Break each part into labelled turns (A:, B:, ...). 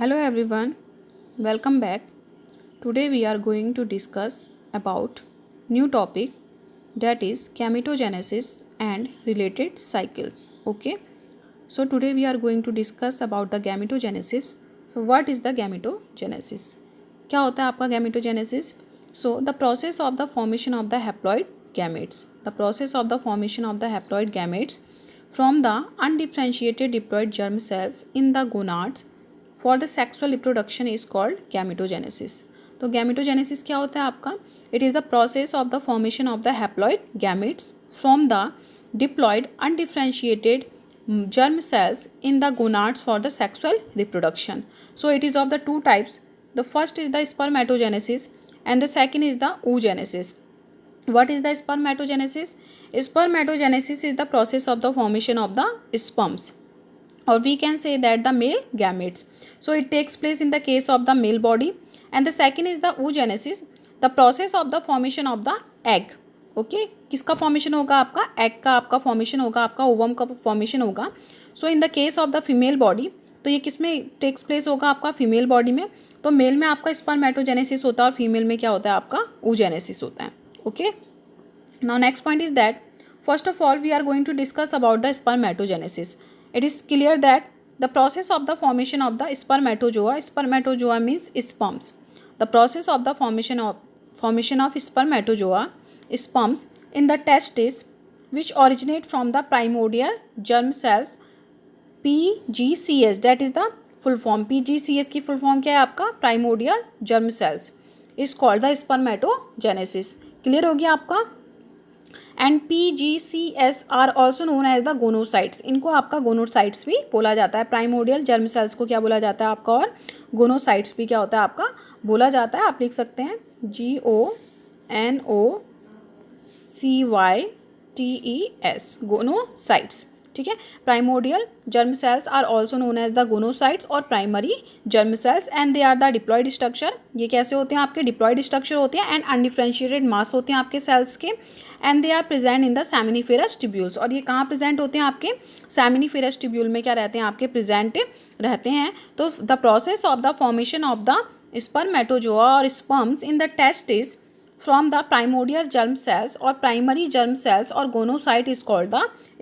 A: Hello everyone, welcome back. Today we are going to discuss about new topic that is gametogenesis and related cycles. Okay, so today we are going to discuss about the gametogenesis. So what is the gametogenesis? क्या होता है आपका gametogenesis? So the process of the formation of the haploid gametes. The process of the formation of the haploid gametes from the undifferentiated diploid germ cells in the gonads for the sexual reproduction is called gametogenesis. तो gametogenesis क्या होता है आपका? It is the process of the formation of the haploid gametes from the diploid undifferentiated germ cells in the gonads for the sexual reproduction. So it is of the two types. The first is the spermatogenesis and the second is the oogenesis. What is the spermatogenesis? Spermatogenesis is the process of the formation of the sperms, or we can say that the male gametes. So it takes place in the case of the male body. And the second is the oogenesis, the process of the formation of the egg. Okay, किसका formation होगा? आपका egg का आपका formation होगा, आपका ovum का formation होगा. So in the case of the female body, तो ये किस में टेक्स प्लेस होगा? आपका फीमेल बॉडी में. तो मेल में आपका स्पर्मेटोजेनेसिस होता है और फीमेल में क्या होता है? आपका oogenesis होता है. Okay, now next point is that first of all we are going to discuss about the spermatogenesis. It is clear that the process of the formation of the spermatozoa means sperms. The process of the formation of spermatozoa sperms in the testes which originate from the primordial germ cells PGCS, that is the full form. PGCS की full form क्या है आपका? Primordial germ cells is called the spermatogenesis. Clear हो गया आपका? And PGCS are also known as the gonocytes. इनको आपका गोनोसाइट्स भी बोला जाता है. प्राइमोडियल जर्म सेल्स को क्या बोला जाता है आपका? और गोनोसाइट्स भी क्या होता है आपका? बोला जाता है. आप लिख सकते हैं GONOCYTES, गोनोसाइट्स. ठीक है, primordial germ cells are also known as the gonocytes और primary germ cells, and they are the diploid structure. ये कैसे होते हैं? आपके डिप्लॉयड स्ट्रक्चर होते हैं एंड अनडिफ्रेंशिएटेड मास होते हैं आपके सेल्स के. And they are present in the seminiferous tubules. और ये कहाँ प्रेजेंट होते हैं? आपके सेमिनिफेरस ट्यूब्यूल में क्या रहते हैं? आपके प्रेजेंट रहते हैं. तो the process of the formation of the spermatozoa और sperms in the test is from the primordial germ cells or primary germ cells or gonocyte is called the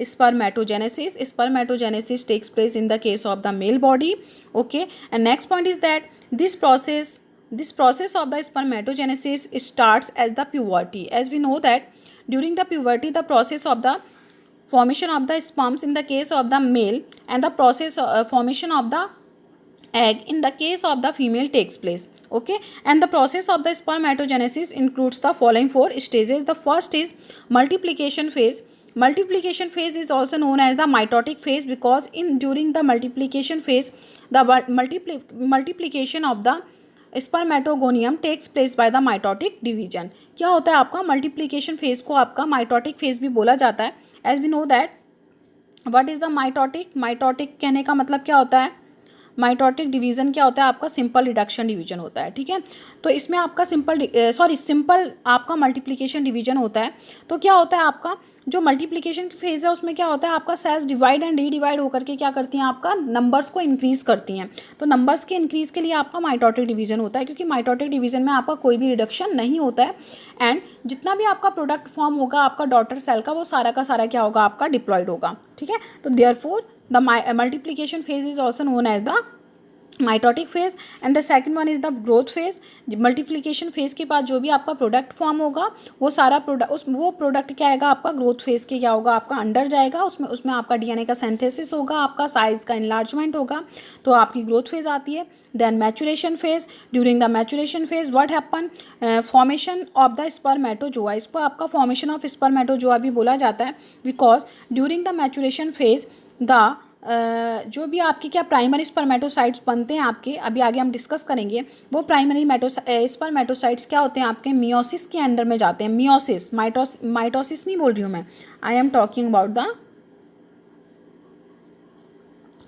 A: spermatogenesis. Spermatogenesis takes place in the case of the male body. Okay, and next point is that this process of the spermatogenesis starts as the puberty. As we know that during the puberty the process of the formation of the sperms in the case of the male and the process formation of the egg in the case of the female takes place. Okay, and the process of the spermatogenesis includes the following four stages. The first is multiplication phase. Multiplication phase is also known as the mitotic phase because during the multiplication phase the multiplication of the spermatogonium takes place by the mitotic division. क्या होता है आपका? Multiplication phase को आपका mitotic phase भी बोला जाता है. As we know that what is the mitotic? Mitotic कहने का मतलब क्या होता है? माइटोटिक डिवीजन क्या होता है आपका? सिंपल रिडक्शन डिवीजन होता है. ठीक है, तो इसमें आपका सिंपल आपका मल्टीप्लिकेशन डिवीजन होता है. तो क्या होता है आपका जो मल्टीप्लिकेशन फेज है उसमें क्या होता है आपका? सेल्स डिवाइड एंड रीडिवाइड होकर के क्या करती हैं? आपका नंबर्स को इंक्रीज करती हैं. तो नंबर्स के इंक्रीज के लिए आपका माइटोटिक डिवीजन होता है, क्योंकि माइटोटिक डिवीजन में आपका कोई भी रिडक्शन नहीं होता है. एंड जितना भी आपका प्रोडक्ट फॉर्म होगा आपका डॉटर सेल का, वो सारा का सारा क्या होगा? आपका डिप्लॉयड होगा. ठीक है, तो therefore the multiplication phase is also known as the mitotic phase. And the second one is the growth phase. Multiplication phase के बाद जो भी आपका प्रोडक्ट फॉर्म होगा वो सारा वो प्रोडक्ट क्या आएगा आपका? ग्रोथ फेज के क्या होगा? आपका अंडर जाएगा. उसमें आपका DNA का सिंथेसिस होगा, आपका साइज का इनलार्जमेंट होगा, तो आपकी ग्रोथ फेज आती है. Then maturation phase. During the maturation phase what happen? Formation of the spermatozoa. इसको आपका फॉर्मेशन ऑफ स्पर्मेटोजोआ भी बोला जाता है because during the maturation phase the जो भी आपके क्या प्राइमरी स्पर्मेटोसाइट्स बनते हैं आपके, अभी आगे हम डिस्कस करेंगे, वो प्राइमरी स्पर्मेटोसाइट्स क्या होते हैं आपके? मियोसिस के अंदर में जाते हैं. मियोसिस, माइटोसिस नहीं बोल रही हूँ मैं, I am talking about the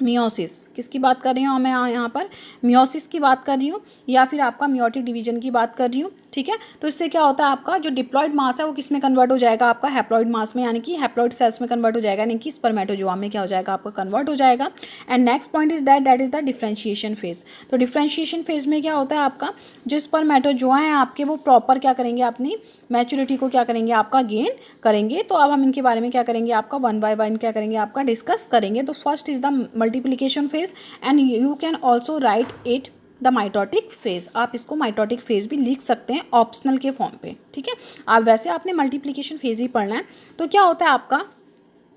A: meiosis. किसकी बात कर रही हूँ मैं यहाँ पर? मियोसिस की बात कर रही हूँ, या फिर आपका मियोटिक डिवीजन की बात कर रही हूँ. ठीक है। तो इससे क्या होता है, आपका जो डिप्लॉयड मास है वो किस में कन्वर्ट हो जाएगा, आपका हैप्लॉयड मास में, यानी कि हैप्लॉयड सेल्स में कन्वर्ट हो जाएगा, यानी कि स्पर्मेटोजोआ में क्या हो जाएगा, आपका कन्वर्ट हो जाएगा। And next point is that is the differentiation phase. तो डिफरेंशिएशन फेज में क्या होता है, आपका जो स्पर्मेटोजोआ है आपके वो प्रॉपर क्या करेंगे, अपनी मैच्योरिटी को क्या करेंगे, आपका गेन करेंगे। तो अब हम इनके बारे में क्या करेंगे, आपका वन बाय वन क्या करेंगे, आपका डिस्कस करेंगे। तो first is the multiplication phase and you can also right it the mitotic phase. आप इसको माइटोटिक फेज भी लिख सकते हैं ऑप्शनल के फॉर्म पे, ठीक है। आप वैसे आपने मल्टीप्लिकेशन फेज ही पढ़ना है। तो क्या होता है आपका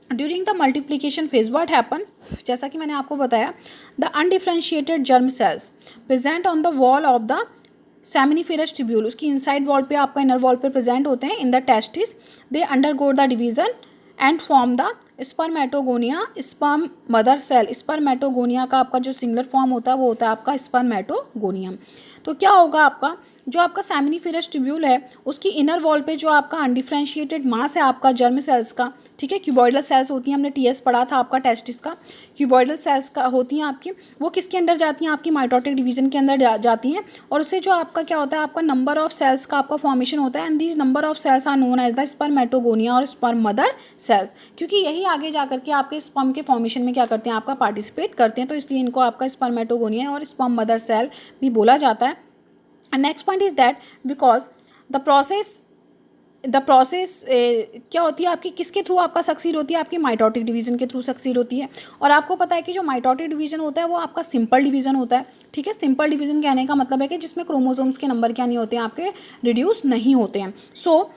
A: during the multiplication phase what happen, जैसा कि मैंने आपको बताया, the undifferentiated germ cells present on the wall of the seminiferous tubule, उसकी इनसाइड वॉल पे, आपका इनर वॉल पे प्रेजेंट होते हैं। In the testis they undergo the division and form the spermatogonia, sperm mother cell. Spermatogonia का आपका जो singular form होता है वो होता है आपका स्पर्मेटोगोनियम। तो क्या होगा, आपका जो आपका सेमिनिफेरस ट्यूब्यूल है उसकी इनर वॉल पे जो आपका अनडिफ्रेंशिएटेड मास है आपका जर्म सेल्स का, ठीक है, क्यूबॉइडल सेल्स होती हैं, हमने टीएस पढ़ा था आपका टेस्टिस का, क्यूबॉइडल सेल्स का होती हैं आपकी, वो किसके अंदर जाती हैं, आपकी माइटोटिक डिवीजन के अंदर जाती हैं। और उससे जो आपका क्या होता है, आपका नंबर ऑफ सेल्स का आपका फॉर्मेशन होता है। And these number of cells are known as the spermatogonia और स्पर्म मदर सेल्स, क्योंकि यही आगे जा करके आपके स्पर्म के फॉर्मेशन में क्या करते हैं, आपका पार्टिसिपेट करते हैं। तो इसलिए इनको आपका स्पर्मेटोगोनिया और स्पर्म मदर सेल भी बोला जाता है। And next point is that because the process क्या होती है आपकी, किसके थ्रू आपका सक्सीड होती है, आपकी माइटोटिक डिवीजन के थ्रू सक्सीड होती है। और आपको पता है कि जो माइटोटिक डिवीजन होता है वो आपका सिंपल डिवीजन होता है, ठीक है। सिंपल डिवीजन कहने का मतलब है कि जिसमें क्रोमोसोम्स के नंबर क्या नहीं होते हैं, आपके रिड्यूस नहीं होते हैं। So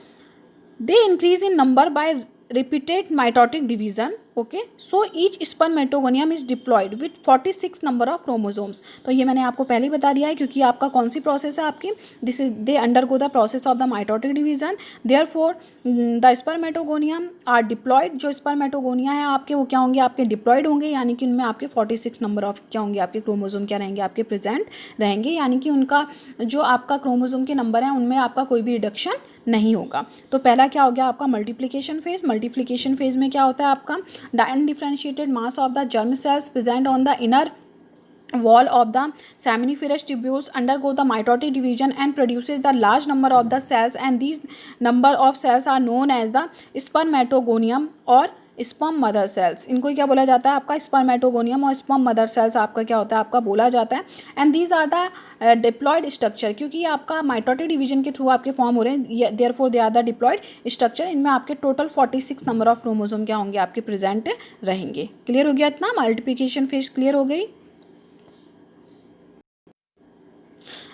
A: they increase in number by repeated mitotic division, okay, so each spermatogonium is diploid with 46 number of chromosomes। तो ये मैंने आपको पहले ही बता दिया है, क्योंकि आपका कौन सी प्रोसेस है आपकी, this is they undergo the process of the mitotic division, therefore the spermatogonium are diploid. जो स्पर्मेटोगोनिया है आपके वो क्या होंगे, आपके डिप्लॉयड होंगे, यानी कि उनमें आपके 46 नंबर ऑफ क्या होंगे, आपके क्रोमोसोम क्या रहेंगे, आपके प्रेजेंट रहेंगे, यानी कि उनका जो आपका क्रोमोसोम के नंबर है उनमें आपका कोई भी रिडक्शन नहीं होगा। तो पहला क्या हो गया आपका मल्टीप्लिकेशन फेज। मल्टीप्लिकेशन फेज में क्या होता है आपका, the undifferentiated mass of the germ cells present on the inner wall of the seminiferous tubules undergo the mitotic division and produces the large number of the cells, and these number of cells are known as the spermatogonium और sperm mother sales. इनको क्या बोला जाता है, आपका spermatogonium और sperm mother sales आपका क्या होता है, आपका बोला जाता है। And these are the diploid structure, क्योंकि आपका माइटोटिक डिवीजन के थ्रू आपके फॉर्म हो रहे हैं, therefore they are the diploid structure. इनमें आपके टोटल 46 नंबर ऑफ क्रोमोसोम क्या होंगे, आपके प्रेजेंट रहेंगे। क्लियर हो गया इतना, मल्टीप्लिकेशन फेज क्लियर हो गई।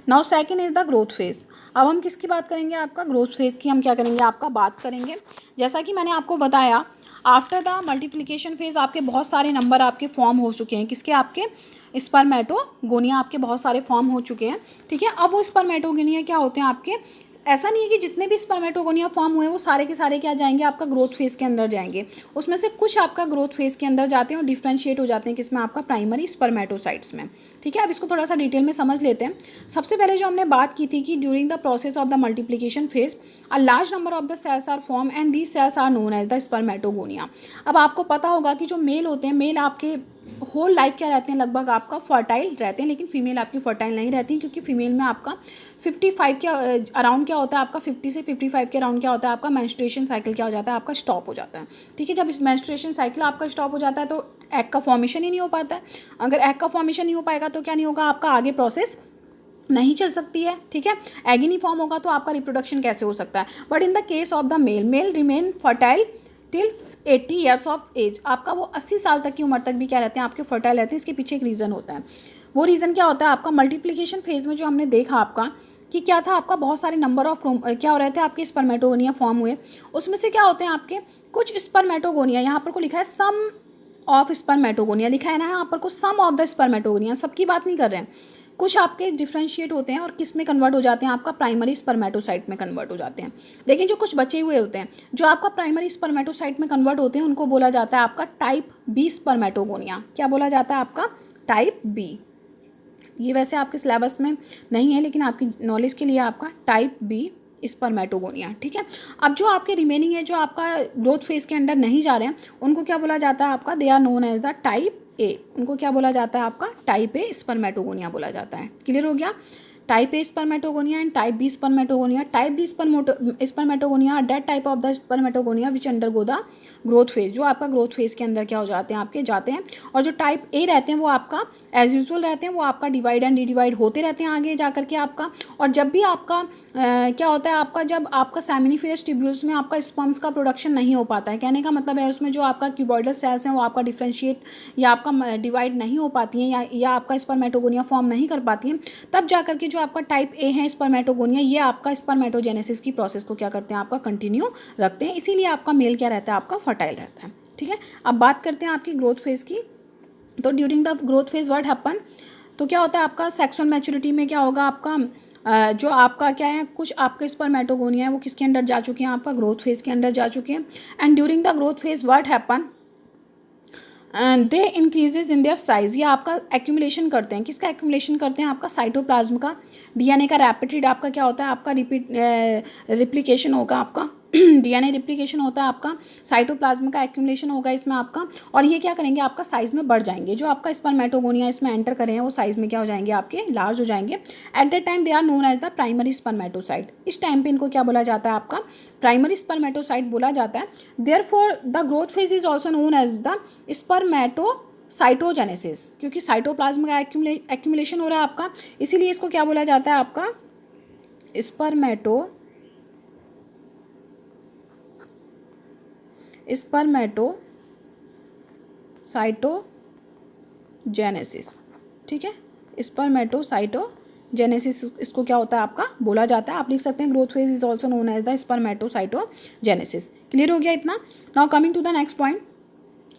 A: Now second is the growth phase. अब हम किसकी बात करेंगे, आपका ग्रोथ फेज की हम क्या करेंगे, आपका बात करेंगे। जैसा कि मैंने आपको बताया, आफ्टर द मल्टीप्लिकेशन फेज आपके बहुत सारे नंबर आपके फॉर्म हो चुके हैं, किसके, आपके स्पर्मेटोगोनिया आपके बहुत सारे फॉर्म हो चुके हैं, ठीक है। अब वो स्पर्मेटोगोनिया क्या होते हैं आपके, ऐसा नहीं है कि जितने भी स्पर्मेटोगोनिया फॉर्म हुए वो सारे के सारे क्या जाएंगे, आपका ग्रोथ फेज के अंदर जाएंगे। उसमें से कुछ आपका ग्रोथ फेज के अंदर जाते हैं और डिफ्रेंशिएट हो जाते हैं किसमें, आपका प्राइमरी स्पर्मेटोसाइट्स में, ठीक है। अब इसको थोड़ा सा डिटेल में समझ लेते हैं। सबसे पहले जो हमने बात की थी कि during the process of the multiplication phase a large number of the cells are form and these cells are known as the spermatogonia. अब आपको पता होगा कि जो मेल होते हैं, मेल आपके होल लाइफ क्या रहते हैं, लगभग आपका फर्टाइल रहते हैं, लेकिन फीमेल आपकी फर्टाइल नहीं रहती, क्योंकि फीमेल में आपका 55 के अराउंड क्या होता है, आपका 50 से 55 के अराउंड क्या होता है, आपका मेंस्ट्रुएशन साइकिल क्या हो जाता है, आपका स्टॉप हो जाता है, ठीक है। जब इस मेंस्ट्रुएशन साइकिल आपका स्टॉप हो जाता है तो एग का फॉर्मेशन ही नहीं हो पाता है। अगर एग का फॉर्मेशन नहीं हो पाएगा तो क्या नहीं होगा, आपका आगे प्रोसेस नहीं चल सकती है, ठीक है। एग ही नहीं फॉर्म होगा तो आपका रिप्रोडक्शन कैसे हो सकता है। But in the case of the male, male remain fertile till 80 years of age. आपका वो 80 साल तक की उम्र तक भी क्या रहते हैं, आपके फर्टाइल रहते हैं। इसके पीछे एक रीज़न होता है। वो रीज़न क्या होता है, आपका मल्टीप्लिकेशन फेज में जो हमने देखा आपका कि क्या था, आपका बहुत सारे नंबर ऑफ क्या हो रहे थे, आपके स्पर्मेटोगोनिया फॉर्म हुए। उसमें से क्या होते हैं आपके कुछ स्पर्मेटोगोनिया, यहाँ पर को लिखा है सम ऑफ स्पर्मेटोगोनिया, लिखा है ना यहाँ पर को सम ऑफ द स्पर्मेटोगोनिया, सबकी बात नहीं कर रहे हैं। कुछ आपके डिफ्रेंशिएट होते हैं और किस में कन्वर्ट हो जाते हैं, आपका प्राइमरी स्पर्मेटोसाइट में कन्वर्ट हो जाते हैं। लेकिन जो कुछ बचे हुए होते हैं, जो आपका प्राइमरी स्पर्मेटोसाइट में कन्वर्ट होते हैं, उनको बोला जाता है आपका टाइप बी स्पर्मेटोगोनिया। क्या बोला जाता है, आपका टाइप बी। ये वैसे आपके सिलेबस में नहीं है, लेकिन आपकी नॉलेज के लिए आपका टाइप बी स्पर्मेटोगोनिया, ठीक है। अब जो आपके रिमेनिंग है, जो आपका ग्रोथ फेज के अंदर नहीं जा रहे हैं, उनको क्या बोला जाता है, आपका they are known as the type A. उनको क्या बोला जाता है, आपका टाइप ए स्पर्मेटोगोनिया बोला जाता है। क्लियर हो गया। Type A spermatogonia and type B spermatogonia. Type B spermatogonia are that type of the spermatogonia which undergo the growth phase, जो आपका ग्रोथ फेज के अंदर क्या हो जाते हैं आपके जाते हैं. और जो टाइप ए रहते हैं वो आपका एज यूजुअल रहते हैं, वो आपका डिवाइड एंड डिवाइड होते रहते हैं आगे जा करके आपका. और जब भी आपका क्या होता है आपका, जब आपका सेमिनिफेरस ट्यूब्यूल्स में आपका स्पर्म्स का प्रोडक्शन नहीं हो पाता है, कहने का मतलब है उसमें जो आपका क्यूबॉइडल सेल्स हैं वो आपका डिफ्रेंशिएट या आपका डिवाइड नहीं हो पाती हैं या आपका स्पर्मेटोगोनिया फॉर्म नहीं कर पाती हैं, तब जा करके जो आपका टाइप ए है स्पर्मेटोगोनिया, ये आपका स्पर्मेटोजेनेसिस की प्रोसेस को क्या करते हैं आपका कंटिन्यू रखते हैं. इसीलिए आपका मेल क्या रहता है आपका फर्टाइल रहता है. ठीक है, अब बात करते हैं आपकी ग्रोथ फेज की. तो during the growth phase what happen, तो क्या होता है आपका सेक्सुअल मैच्योरिटी में क्या होगा आपका जो आपका क्या है, कुछ आपके स्पर्मेटोगोनिया है वो किसके अंदर जा चुके हैं आपका ग्रोथ फेज के अंदर जा चुके हैं. And during the growth phase what happen, they increases in their size. ये आपका एक्यूमुलेशन करते हैं, किसका एक्यूमुलेशन करते हैं आपका साइटोप्लाज्म का. डीएनए का रैपिड आपका क्या होता है आपका रिप्लिकेशन होगा आपका डीएनए रिप्लिकेशन होता है आपका, साइटोप्लाज्म का एक्यूमुलेशन होगा इसमें आपका. और ये क्या करेंगे आपका साइज में बढ़ जाएंगे. जो आपका स्पर्मेटोगोनिया इसमें एंटर करें हैं वो साइज में क्या हो जाएंगे आपके लार्ज हो जाएंगे. At that time they are known as the primary spermatocyte. इस टाइम पे इनको क्या बोला जाता है आपका प्राइमरी स्पर्मेटोसाइट बोला जाता है. Therefore the growth phase is also known as the spermatocytogenesis, क्योंकि साइटोप्लाज्म का एक्यूमुलेशन हो रहा है आपका, इसीलिए इसको क्या बोला जाता है आपका स्पर्मेटोसाइटोजेनेसिस. ठीक है, स्पर्मेटोसाइटोजेनेसिस इसको क्या होता है आपका बोला जाता है. आप लिख सकते हैं growth phase is also known as the spermatocytogenesis. Clear हो गया इतना. Now coming to the next point.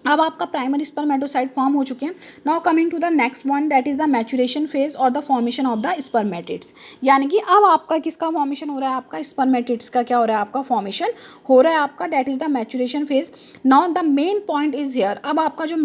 A: अब आपका प्राइमरी स्पर्मेटोसाइट फॉर्म हो चुके हैं. Now coming to the next one that is the maturation phase और the formation of the spermatids. यानी कि अब आपका किसका फॉर्मेशन हो रहा है आपका स्पर्मेटिड्स का क्या हो रहा है आपका फॉर्मेशन हो रहा है आपका, that is the maturation phase. Now the main point is here. अब आपका जो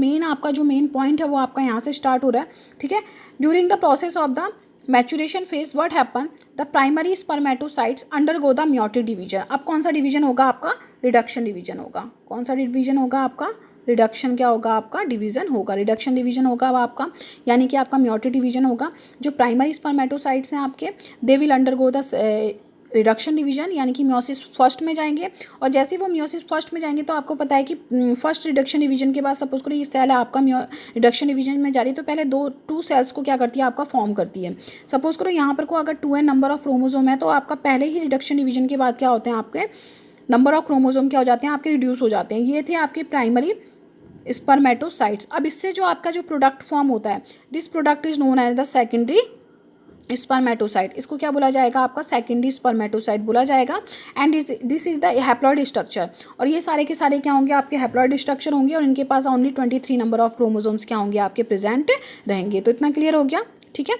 A: मेन पॉइंट है वो आपका यहाँ से स्टार्ट हो रहा है. ठीक है, during the process of the maturation phase what happen, the primary spermatocytes undergo the meiotic division. अब कौन सा डिवीजन होगा आपका रिडक्शन डिवीजन होगा. कौन सा डिवीजन होगा आपका रिडक्शन क्या होगा आपका डिवीजन होगा. रिडक्शन डिवीजन होगा अब आपका, यानी कि आपका मेयोटिक डिवीजन होगा. जो प्राइमरी स्पर्मेटोसाइट्स हैं आपके they will undergo the reduction division, यानी कि मियोसिस फर्स्ट में जाएंगे. और जैसे ही वो मियोसिस फर्स्ट में जाएंगे तो आपको पता है कि फर्स्ट रिडक्शन डिवीजन के बाद सपोज करो ये सेल है आपका रिडक्शन डिवीजन में जा रही है, तो पहले टू सेल्स को क्या करती है आपका फॉर्म करती है. सपोज करो यहाँ पर को अगर 2n नंबर ऑफ क्रोमोजोम है तो आपका पहले ही रिडक्शन डिवीजन के बाद क्या होते हैं आपके नंबर ऑफ क्रोमोजोम क्या हो जाते हैं आपके रिड्यूस हो जाते हैं. ये थे आपके प्राइमरी स्पर्मेटोसाइट्स. अब इससे जो आपका जो प्रोडक्ट फॉर्म होता है, this product is known as the secondary spermatocyte. इसको क्या बोला जाएगा आपका सेकेंडरी स्पर्मेटोसाइट बोला जाएगा. And this is the haploid structure. और ये सारे के सारे क्या होंगे आपके हैप्लॉइड स्ट्रक्चर होंगे और इनके पास ओनली 23 नंबर ऑफ क्रोमोसोम्स क्या होंगे आपके प्रेजेंट रहेंगे. तो इतना क्लियर हो गया. ठीक है,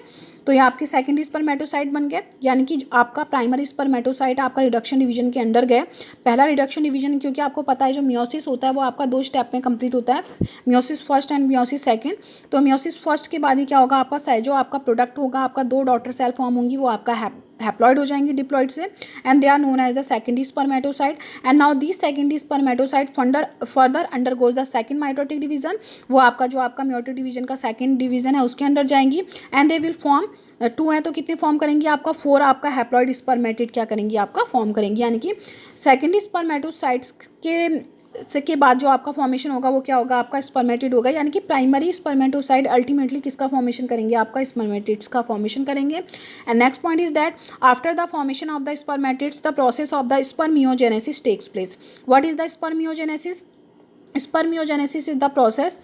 A: तो ये आपके सेकेंडरी स्पर्मेटोसाइट बन गए, यानी कि आपका प्राइमरी स्पर्मेटोसाइट आपका रिडक्शन डिवीजन के अंडर गए. पहला रिडक्शन डिवीजन, क्योंकि आपको पता है जो मियोसिस होता है वो आपका 2 स्टेप में कंप्लीट होता है, meiosis first and meiosis second. तो मियोसिस फर्स्ट के बाद ही क्या होगा आपका जो आपका प्रोडक्ट होगा आपका 2 डॉटर सेल फॉर्म होंगी, वो आपका हैप्लॉइड हो जाएंगी डिप्लॉइड से, and they are known as the secondary spermatocyte. And now this secondary spermatocyte further undergoes the second mitotic division. वो आपका जो आपका मेयोटिक डिवीजन का सेकंड डिवीजन है उसके अंदर जाएंगी. एंड दे विल फॉर्म 2 है तो कितने फॉर्म करेंगी आपका 4 आपका हैप्लॉइड स्पर्मेटिड क्या करेंगी आपका फॉर्म करेंगी. यानी कि सेकेंडरी स्पर्मेटोसाइट्स के बाद जो आपका फॉर्मेशन होगा वो क्या होगा आपका स्पर्मेटिड होगा. यानी कि प्राइमरी स्पर्मेटोसाइट अल्टीमेटली किसका फॉर्मेशन करेंगे आपका स्पर्मेटिड्स का फॉर्मेशन करेंगे. And next point is that after the formation of the spermatids the process of the spermiogenesis takes place. What is the spermiogenesis? Spermiogenesis is the process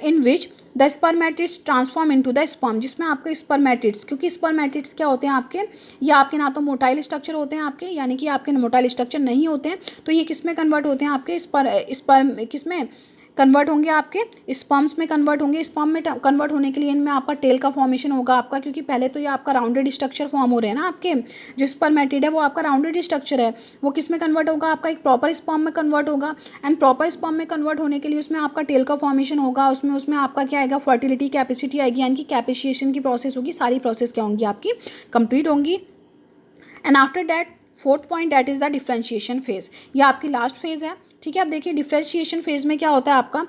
A: in which the spermatids transform into the sperm. जिसमें आपके spermatids, क्योंकि spermatids क्या होते हैं आपके, ये आपके ना तो मोटाइल स्ट्रक्चर होते हैं आपके, यानी कि आपके मोटाइल स्ट्रक्चर नहीं होते हैं, तो ये किस में कन्वर्ट होते हैं आपके स्पर्म किस में कन्वर्ट होंगे आपके स्पर्म्स में कन्वर्ट होंगे. स्पर्म में कन्वर्ट होने के लिए इनमें आपका टेल का फॉर्मेशन होगा आपका, क्योंकि पहले तो ये आपका राउंडेड स्ट्रक्चर फॉर्म हो रहे हैं ना आपके. जो स्पर्मेटिड है वो आपका राउंडेड स्ट्रक्चर है, वो किस में कन्वर्ट होगा आपका एक प्रॉपर स्पर्म में कन्वर्ट होगा. एंड प्रॉपर स्पर्म में कन्वर्ट होने के लिए उसमें आपका टेल का फॉर्मेशन होगा, उसमें आपका क्या आएगा फर्टिलिटी कैपेसिटी आएगी, यानी कि कैपेसिएशन की प्रोसेस होगी. सारी प्रोसेस क्या होंगी आपकी कंप्लीट होंगी. And after that fourth point that is the differentiation phase. ये आपकी लास्ट फेज है. ठीक है, अब देखिए डिफ्रेंशिएशन फेज में क्या होता है आपका,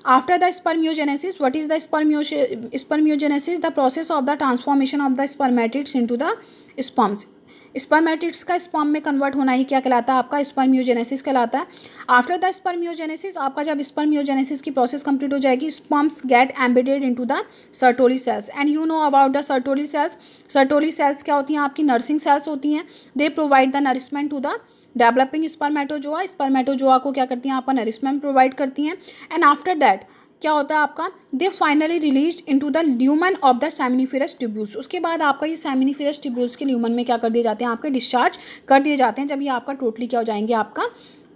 A: after the spermiogenesis, what is the spermiogenesis? The process of the transformation of the spermatids into the sperms. Spermatids का स्पर्म में कन्वर्ट होना ही क्या कहलाता है? आपका स्पर्मियोजेनेसिस कहलाता है। आफ्टर द स्पर्मियोजेनेसिस, आपका जब स्पर्मियोजेनेसिस की प्रोसेस कंप्लीट हो जाएगी, sperms get embedded into the Sertoli cells. And you know about the Sertoli cells. Sertoli cells क्या होती हैं? आपकी नर्सिंग सेल्स होती हैं। They provide the nourishment to the developing spermatozoa. Spermatozoa को क्या करती हैं? आपका नरिशमेंट प्रोवाइड करती हैं। एंड आफ्टर दैट क्या होता है आपका? They finally release into the lumen of the seminiferous tubules. उसके बाद आपका ये सेमिनिफेरस ट्यूब्यूल्स के ल्यूमन में क्या कर दिए जाते हैं? आपके डिस्चार्ज कर दिए जाते हैं। जब ये आपका टोटली क्या हो जाएंगे? आपका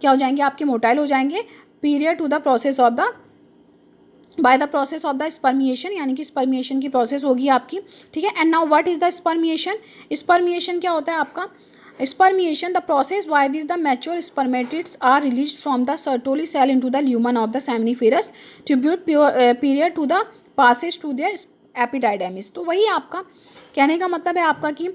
A: क्या हो जाएंगे? आपके मोटाइल हो जाएंगे। Period to the process of the by the process of the spermiation, यानी कि स्पर्मिएशन की प्रोसेस होगी आपकी, ठीक है। And now what is the spermiation? Spermiation क्या होता है आपका? Spermiation, the process by which the mature spermatids are released from the Sertoli cell into the lumen of the seminiferous tubule period to the passage to the epididymis। तो वही आपका कहने का मतलब है आपका कि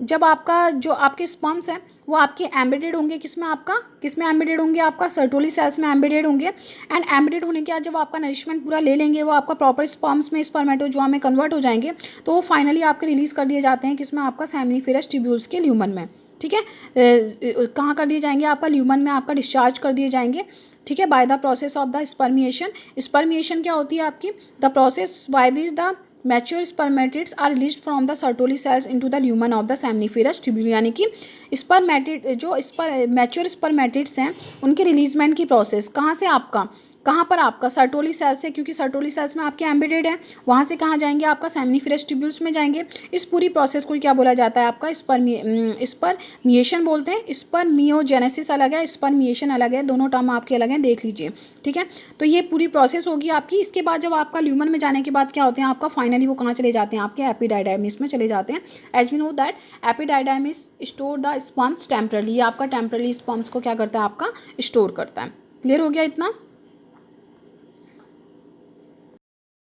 A: जब आपका जो आपके स्पर्म्स हैं वो आपके एम्बेडेड होंगे किसमें? आपका किसमें एम्बेडेड होंगे? आपका सर्टोली सेल्स में एम्बेडेड होंगे। एंड एम्बेडेड होने के बाद जब आपका नरिशमेंट पूरा ले लेंगे, वो आपका प्रॉपर स्पर्म्स में स्पर्मेटोजोआ में कन्वर्ट हो जाएंगे, तो वो फाइनली आपके रिलीज कर दिए जाते हैं किसमें? आपका सेमिनिफेरस ट्यूब्यूल्स के ल्यूमन में, ठीक है। कहाँ कर दिए जाएंगे? आपका ल्यूमन में आपका डिस्चार्ज कर दिए जाएंगे, ठीक है, by the process of the spermiation. Spermiation क्या होती है आपकी? The process by which the mature spermatids are release from the Sertoli cells into the lumen of the seminiferous tubule, यानी कि स्पर्मेटिड जो मैच्योर स्पर्मेटिड्स हैं उनके रिलीजमेंट की प्रोसेस कहाँ से? आपका कहाँ पर? आपका सर्टोली सेल्स से, क्योंकि सर्टोली सेल्स में आपके एम्बेडेड है, वहाँ से कहाँ जाएंगे? आपका सेमिनिफेरस ट्यूब्यूल्स में जाएंगे। इस पूरी प्रोसेस को क्या बोला जाता है? आपका स्पर्मिएशन बोलते हैं। स्पर्मियोजेनेसिस अलग है, स्पर्मिएशन अलग है, दोनों टर्म आपके अलग हैं, देख लीजिए, ठीक है। तो ये पूरी प्रोसेस होगी आपकी। इसके बाद जब आपका ल्यूमन में जाने के बाद क्या होते हैं? आपका फाइनली वो कहाँ चले जाते हैं? आपके एपिडाइडाइमिस में चले जाते हैं। As we know that epididymis store the sperms temporarily. आपका टेम्परली स्पर्म्स को क्या करता है? आपका स्टोर करता है। क्लियर हो गया इतना?